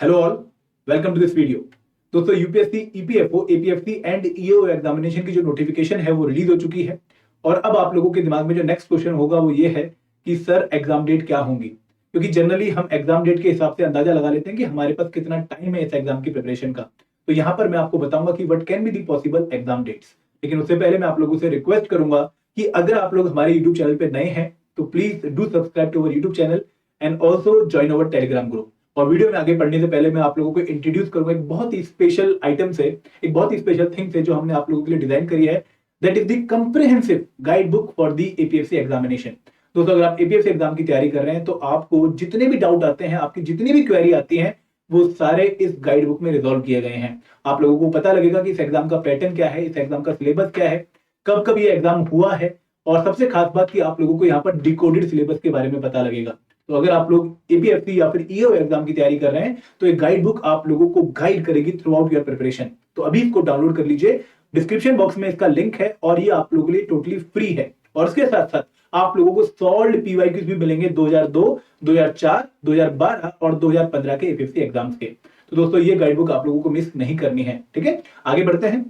Hello all, welcome to this video. दोस्तों, UPSC, EPFO, APFC and EO examination की जो notification है वो रिलीज हो चुकी है। और अब आप लोगों के दिमाग में जो नेक्स्ट क्वेश्चन होगा वो ये है कि सर एग्जाम डेट क्या होंगी, क्योंकि जनरली हम एग्जाम डेट के हिसाब से अंदाजा लगा लेते हैं कि हमारे पास कितना टाइम है इस एग्जाम की प्रिपरेशन का। तो यहाँ पर मैं आपको बताऊंगा कि what can be the possible exam dates. लेकिन उससे पहले मैं आप लोगों से रिक्वेस्ट करूंगा कि अगर आप लोग हमारे यूट्यूब चैनल पे नए हैं तो please do subscribe to our YouTube channel and also join our Telegram group. और वीडियो में आगे बढ़ने से पहले मैं आप लोगों को इंट्रोड्यूस करूंगा एक बहुत ही स्पेशल आइटम से, एक बहुत ही स्पेशल थिंग से जो हमने आप लोगों के लिए डिजाइन करी है। That is the comprehensive guide book for the APFC examination. दोस्तों, अगर आप एपीएफसी एग्जाम की तैयारी कर रहे हैं तो आपको जितने भी डाउट आते हैं, आपकी जितनी भी क्वेरी आती है, वो सारे इस गाइड बुक में रिजॉल्व किए गए हैं। आप लोगों को पता लगेगा कि इस एग्जाम का पैटर्न क्या है, इस एग्जाम का सिलेबस क्या है, कब कब ये एग्जाम हुआ है, और सबसे खास बात कि आप लोगों को यहाँ पर डिकोडेड सिलेबस के बारे में पता लगेगा। तो अगर आप लोग एपीएफसी या फिर ईओ एग्जाम की तैयारी कर रहे हैं तो एक गाइड बुक आप लोगों को गाइड करेगी थ्रू आउट योर प्रिपरेशन। तो अभी इसको डाउनलोड कर लीजिए, डिस्क्रिप्शन बॉक्स में इसका लिंक है और ये आप लोगों के लिए टोटली फ्री है। और इसके साथ साथ आप लोगों को सॉल्व पीवाईक्यूज भी मिलेंगे 2002, 2004, 2012 और 2015 के एपीएफसी एग्जाम्स के। तो दोस्तों, ये गाइड बुक आप लोगों को मिस नहीं करनी है। ठीक है, आगे बढ़ते हैं।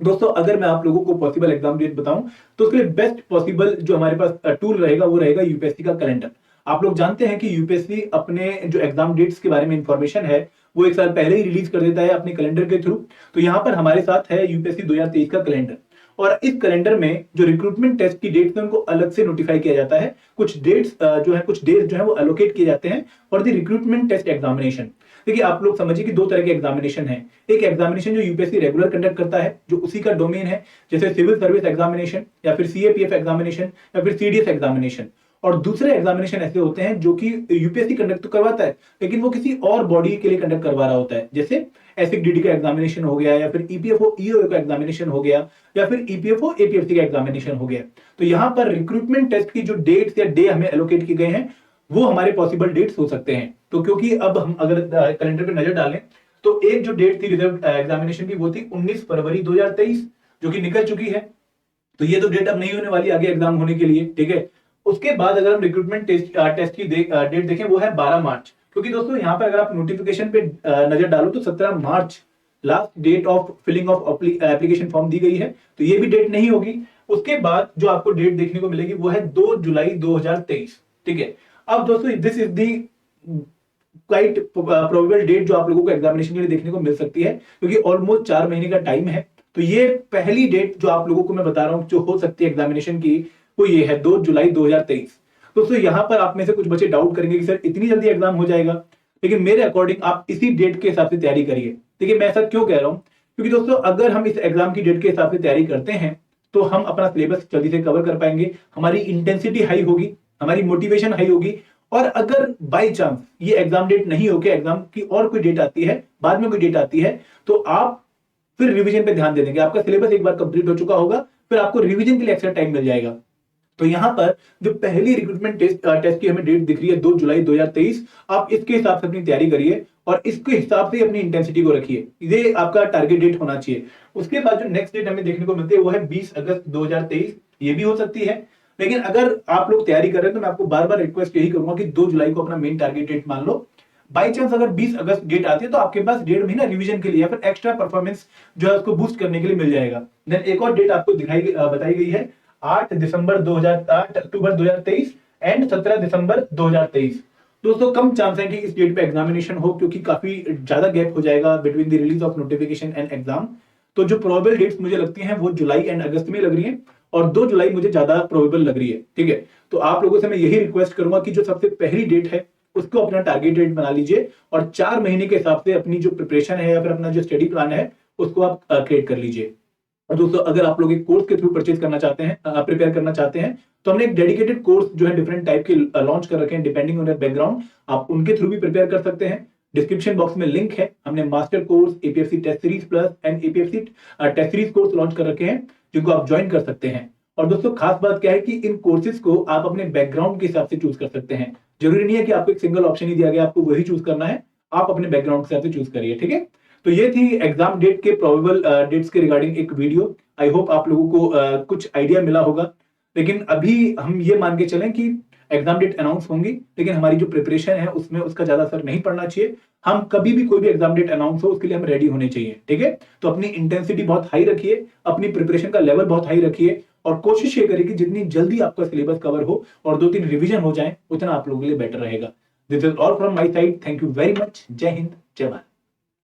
दोस्तों, अगर मैं आप लोगों को पॉसिबल एग्जाम डेट बताऊं तो उसके लिए बेस्ट पॉसिबल जो हमारे पास टूल रहेगा वो रहेगा यूपीएससी का कैलेंडर। आप लोग जानते हैं कि यूपीएससी अपने जो एग्जाम डेट्स के बारे में इंफॉर्मेशन है वो एक साल पहले ही रिलीज कर देता है अपने कैलेंडर के थ्रू। तो यहाँ पर हमारे साथ है यूपीएससी 2023 का कैलेंडर। और इस कैलेंडर में जो रिक्रूटमेंट टेस्ट की डेट्स है उनको अलग से नोटिफाई किया जाता है। कुछ डेट्स कुछ डेज जो है वो एलोकेट किए जाते हैं for the recruitment test examination. देखिए, आप लोग समझिए कि दो तरह के एग्जामिनेशन है। एक एग्जामिनेशन जो यूपीएससी रेगुलर कंडक्ट करता है, जो उसी का डोमेन है, जैसे सिविल सर्विस एग्जामिनेशन या फिर सीएपीएफ एग्जामिनेशन या फिर सीडीएस एग्जामिनेशन। और दूसरे एग्जामिनेशन ऐसे होते हैं जो कि यूपीएससी कंडक्ट तो करवाता है लेकिन वो किसी और बॉडी के लिए कंडक्ट करवा रहा होता है, जैसे एसिक डीडी का एग्जामिनेशन हो गया, या फिर ईपीएफओ ईओ का एग्जामिनेशन हो गया, या फिर ईपीएफओ एपीएफसी का एग्जामिनेशन हो गया। तो यहाँ पर रिक्रूटमेंट टेस्ट की जो डेट्स या डे हमें एलोकेट की गए हैं वो हमारे पॉसिबल डेट्स हो सकते हैं। तो क्योंकि अब हम अगर कैलेंडर पे नजर डालें तो एक जो डेट थी रिजर्व एग्जामिनेशन की वो थी 19 फरवरी 2023, जो कि निकल चुकी है। तो ये तो डेट अब नहीं होने वाली आगे एग्जाम होने के लिए। ठीक है, उसके बाद अगर हम रिक्रूटमेंट टेस्ट की डेट देखें वो है 12 मार्च। क्योंकि दोस्तों यहाँ पर अगर आप नोटिफिकेशन पे नजर डालो तो 17 March last date of filling of application form दी गई है, तो ये भी डेट नहीं होगी। उसके बाद जो आपको डेट देखने को मिलेगी वो है 2 जुलाई 2023। ठीक है, अब दोस्तों this is the quite probable date जो आप लोगों को एग्जामिनेशन के लिए देखने को मिल सकती है, क्योंकि ऑलमोस्ट 4 महीने का टाइम है। तो ये पहली डेट जो आप लोगों को मैं बता रहा हूं जो हो सकती है एग्जामिनेशन की, वो ये है 2 जुलाई 2023। दोस्तों, यहां पर आप में से कुछ बच्चे डाउट करेंगे कि सर इतनी जल्दी एग्जाम हो जाएगा, लेकिन मेरे अकॉर्डिंग आप इसी डेट के हिसाब से तैयारी करिए। देखिए, मैं ऐसा क्यों कह रहा हूं, क्योंकि दोस्तों अगर हम इस एग्जाम की डेट के हिसाब से तैयारी करते हैं तो हम अपना सिलेबस जल्दी से कवर कर पाएंगे, हमारी इंटेंसिटी हाई होगी, हमारी मोटिवेशन हाई होगी। और अगर बाई चांस ये एग्जाम डेट नहीं होकर एग्जाम की और कोई डेट आती है, बाद में कोई डेट आती है, तो आप फिर रिवीजन पे ध्यान दे देंगे। आपका सिलेबस एक बार कंप्लीट हो चुका होगा, फिर आपको रिवीजन के लिए एक्स्ट्रा टाइम मिल जाएगा। तो यहां पर जो पहली रिक्रूटमेंट टेस्ट की हमें डेट दिख रही है 2 जुलाई 2023, आप इसके हिसाब से अपनी तैयारी करिए और इसके हिसाब से अपनी इंटेंसिटी को रखिए। ये आपका टारगेट डेट होना चाहिए। उसके बाद जो नेक्स्ट डेट हमें देखने को मिलती है वो है 20 अगस्त 2023। ये भी हो सकती है, लेकिन अगर आप लोग तैयारी कर रहे हैं तो मैं आपको बार बार रिक्वेस्ट यही करूंगा कि 2 जुलाई को अपना मेन टारगेट डेट मान लो। बाई चांस अगर 20 अगस्त डेट आती है तो आपके पास 1.5 महीना रिवीजन के लिए या फिर एक्स्ट्रा परफॉर्मेंस जो है उसको बूस्ट करने के लिए मिल जाएगा। देन एक और डेट आपको बताई गई है 8 अक्टूबर 2023 एंड 17 दिसंबर 2023। दोस्तों, कम चांस है कि इस डेट पे एग्जामिनेशन हो, क्योंकि काफी ज्यादा गैप हो जाएगा between the release of notification and exam. तो जो प्रोबेबल डेट्स मुझे लगती हैं वो जुलाई एंड अगस्त में लग रही हैं, और 2 जुलाई मुझे ज्यादा प्रोबेबल लग रही है। ठीक है, तो आप लोगों से मैं यही रिक्वेस्ट करूंगा कि जो सबसे पहली डेट है उसको अपना टारगेट डेट बना लीजिए और 4 महीने के हिसाब से अपनी जो प्रिपरेशन है या फिर अपना जो स्टडी प्लान है उसको आप क्रिएट कर लीजिए। और दोस्तों, अगर आप लोग एक कोर्स के थ्रू परचेज करना चाहते हैं, प्रिपेयर करना चाहते हैं, तो हमने एक डेडिकेटेड कोर्स जो है डिफरेंट टाइप के लॉन्च कर रखे हैं डिपेंडिंग ऑन योर बैकग्राउंड। आप उनके थ्रू भी प्रिपेयर कर सकते हैं। डिस्क्रिप्शन बॉक्स में लिंक है। हमने master course, APFC test series plus and APFC test series course launch कर रखे हैं, जिनको आप ज्वाइन कर सकते हैं। और दोस्तों, खास बात क्या है कि इन कोर्सेज को आप अपने बैकग्राउंड के हिसाब से चूज कर सकते हैं। जरूरी नहीं है कि आपको एक सिंगल ऑप्शन ही दिया गया आपको वही चूज करना है, आप अपने बैकग्राउंड के हिसाब से चूज करिए। ठीक है, तो ये थी एग्जाम डेट के प्रोबेबल डेट्स के रिगार्डिंग एक वीडियो। आई होप आप लोगों को कुछ आइडिया मिला होगा। लेकिन अभी हम ये मान के चलें कि एग्जाम डेट अनाउंस होंगी, लेकिन हमारी जो प्रिपरेशन है उसमें उसका ज्यादा असर नहीं पड़ना चाहिए। हम कभी भी कोई भी एग्जाम डेट अनाउंस हो उसके लिए हम रेडी होने चाहिए, ठीक है। तो अपनी इंटेंसिटी बहुत हाई रखिए, अपनी प्रिपरेशन का लेवल बहुत हाई रखिए और कोशिश ये करिए कि जितनी जल्दी आपका सिलेबस कवर हो और 2-3 रिवीजन हो जाए उतना आप लोगों के लिए बेटर रहेगा। This is all from my side. Thank you very much. जय हिंद, जय भारत।